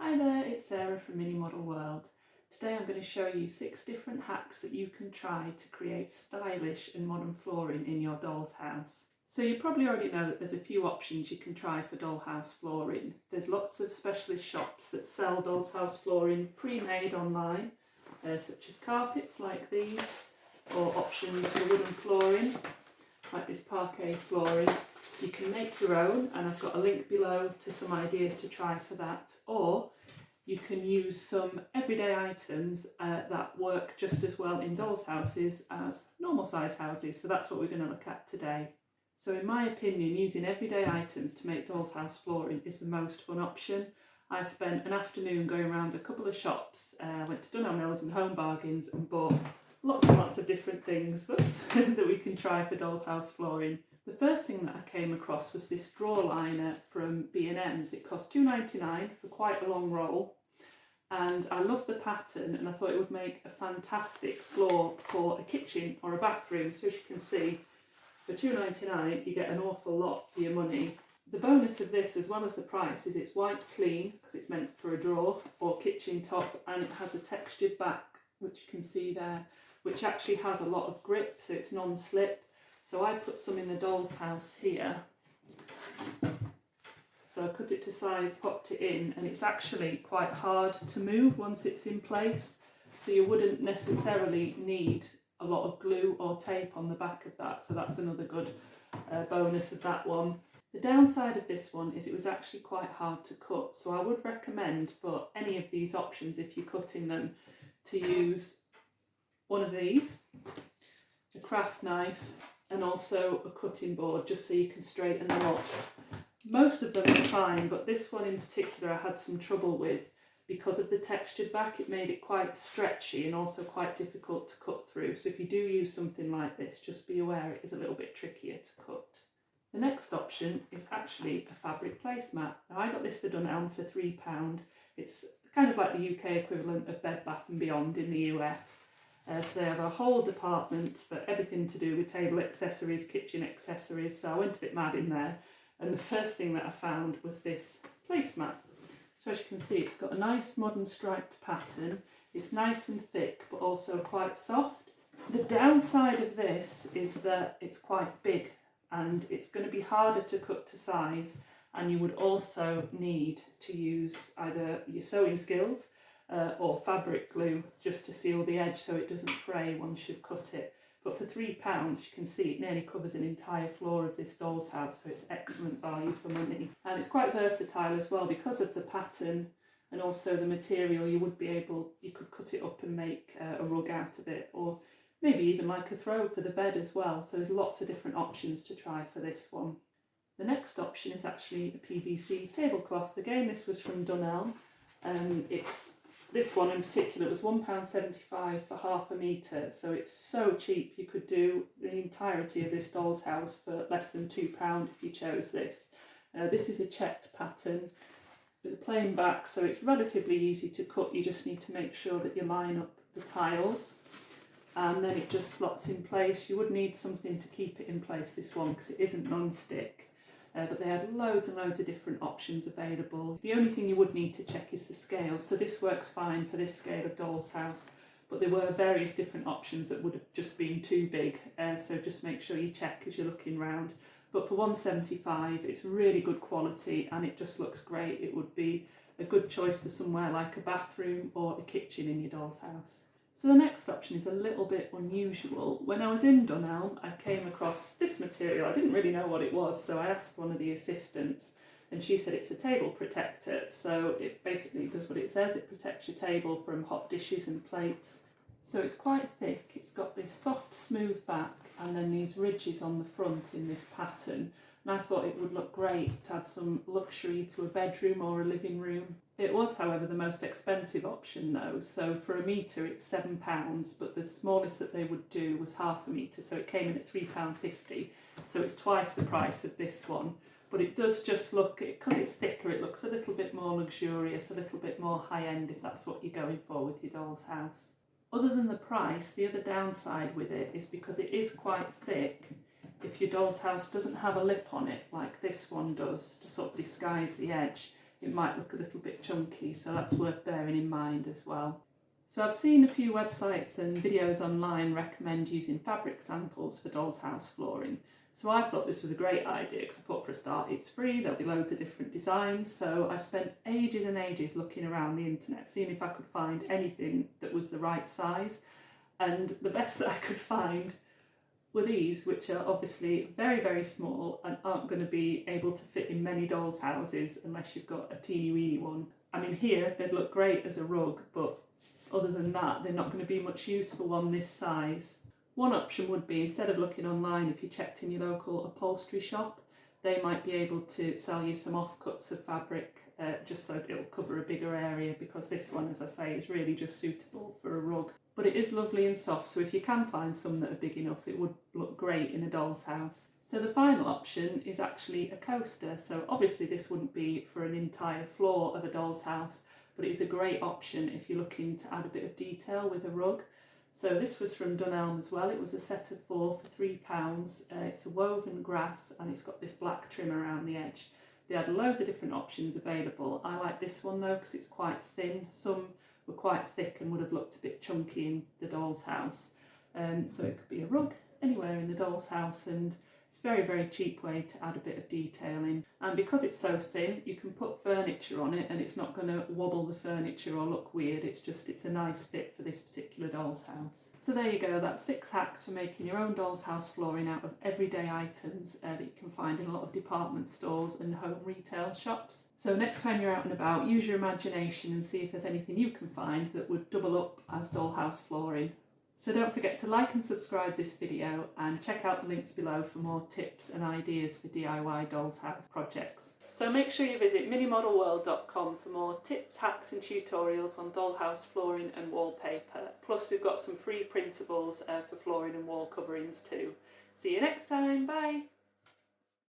Hi there, it's Sarah from Mini Model World. Today I'm going to show you 6 different hacks that you can try to create stylish and modern flooring in your doll's house. So you probably already know that there's a few options you can try for dollhouse flooring. There's lots of specialist shops that sell doll's house flooring pre-made online, such as carpets like these, or options for wooden flooring, like this parquet flooring. You can make your own, and I've got a link below to some ideas to try for that, or you can use some everyday items that work just as well in dolls' houses as normal size houses, so that's what we're going to look at today. So in my opinion, using everyday items to make doll's house flooring is the most fun option. I spent an afternoon going around a couple of shops, went to Dunelm Mills and Home Bargains and bought lots and lots of different things that we can try for doll's house flooring. The first thing that I came across was this drawer liner from B&M's. It cost $2.99 for quite a long roll, and I love the pattern and I thought it would make a fantastic floor for a kitchen or a bathroom. So as you can see, for $2.99 you get an awful lot for your money. The bonus of this, as well as the price, is it's white clean because it's meant for a drawer or kitchen top, and it has a textured back, which you can see there, which actually has a lot of grip, so it's non-slip. So I put some in the doll's house here. So I cut it to size, popped it in, and it's actually quite hard to move once it's in place. So you wouldn't necessarily need a lot of glue or tape on the back of that. So that's another good bonus of that one. The downside of this one is it was actually quite hard to cut. So I would recommend for any of these options, if you're cutting them, to use one of these, a craft knife, and also a cutting board, just so you can straighten them up. Most of them are fine, but this one in particular I had some trouble with because of the textured back. It made it quite stretchy and also quite difficult to cut through. So if you do use something like this, just be aware it is a little bit trickier to cut. The next option is actually a fabric placemat. Now I got this for Dunelm for £3. It's kind of like the UK equivalent of Bed Bath & Beyond in the US. So they have a whole department for everything to do with table accessories, kitchen accessories, so I went a bit mad in there. And the first thing that I found was this placemat. So as you can see, it's got a nice modern striped pattern. It's nice and thick, but also quite soft. The downside of this is that it's quite big, and it's going to be harder to cut to size, and you would also need to use either your sewing skills or fabric glue just to seal the edge so it doesn't fray once you've cut it. But for £3 you can see it nearly covers an entire floor of this doll's house, so it's excellent value for money. And it's quite versatile as well because of the pattern and also the material. You could cut it up and make a rug out of it, or maybe even like a throw for the bed as well. So there's lots of different options to try for this one. The next option is actually a PVC tablecloth. Again, this was from Dunelm. This one in particular was £1.75 for half a metre, so it's so cheap. You could do the entirety of this doll's house for less than £2 if you chose this. This is a checked pattern with a plain back, so it's relatively easy to cut. You just need to make sure that you line up the tiles, and then it just slots in place. You would need something to keep it in place, this one, because it isn't non-stick. But they had loads and loads of different options available. The only thing you would need to check is the scale. So this works fine for this scale of doll's house, but there were various different options that would have just been too big. So just make sure you check as you're looking round. But for £1.75, it's really good quality and it just looks great. It would be a good choice for somewhere like a bathroom or a kitchen in your doll's house. So the next option is a little bit unusual. When I was in Dunelm, I came across this material. I didn't really know what it was, so I asked one of the assistants, and she said it's a table protector. So it basically does what it says. It protects your table from hot dishes and plates. So it's quite thick. It's got this soft, smooth back, and then these ridges on the front in this pattern. And I thought it would look great to add some luxury to a bedroom or a living room. It was, however, the most expensive option though, so for a metre it's £7, but the smallest that they would do was half a metre, so it came in at £3.50, so it's twice the price of this one. But it does just look, because it's thicker, it looks a little bit more luxurious, a little bit more high-end if that's what you're going for with your doll's house. Other than the price, the other downside with it is because it is quite thick. If your doll's house doesn't have a lip on it like this one does to sort of disguise the edge, it might look a little bit chunky, so that's worth bearing in mind as well. So I've seen a few websites and videos online recommend using fabric samples for doll's house flooring. So I thought this was a great idea because I thought, for a start, it's free, there'll be loads of different designs. So I spent ages and ages looking around the internet, seeing if I could find anything that was the right size. And the best that I could find were these, which are obviously very, very small and aren't going to be able to fit in many dolls' houses unless you've got a teeny weeny one. I mean, here they'd look great as a rug, but other than that, they're not going to be much use for one this size. One option would be, instead of looking online, if you checked in your local upholstery shop, they might be able to sell you some offcuts of fabric just so it'll cover a bigger area, because this one, as I say, is really just suitable for a rug. But it is lovely and soft, so if you can find some that are big enough, it would look great in a doll's house. So the final option is actually a coaster. So obviously this wouldn't be for an entire floor of a doll's house, but it is a great option if you're looking to add a bit of detail with a rug. So this was from Dunelm as well. It was a set of 4 for £3. It's a woven grass and it's got this black trim around the edge. They had loads of different options available. I like this one though because it's quite thin. Some were quite thick and would have looked a bit chunky in the doll's house. So it could be a rug anywhere in the doll's house, and it's a very, very cheap way to add a bit of detail in. And because it's so thin, you can put furniture on it and it's not going to wobble the furniture or look weird. It's a nice fit for this particular doll's house. So there you go, that's 6 hacks for making your own doll's house flooring out of everyday items that you can find in a lot of department stores and home retail shops. So next time you're out and about, use your imagination and see if there's anything you can find that would double up as dollhouse flooring. So don't forget to like and subscribe this video and check out the links below for more tips and ideas for DIY doll's house projects. So make sure you visit minimodelworld.com for more tips, hacks and tutorials on dollhouse flooring and wallpaper. Plus we've got some free printables for flooring and wall coverings too. See you next time, bye!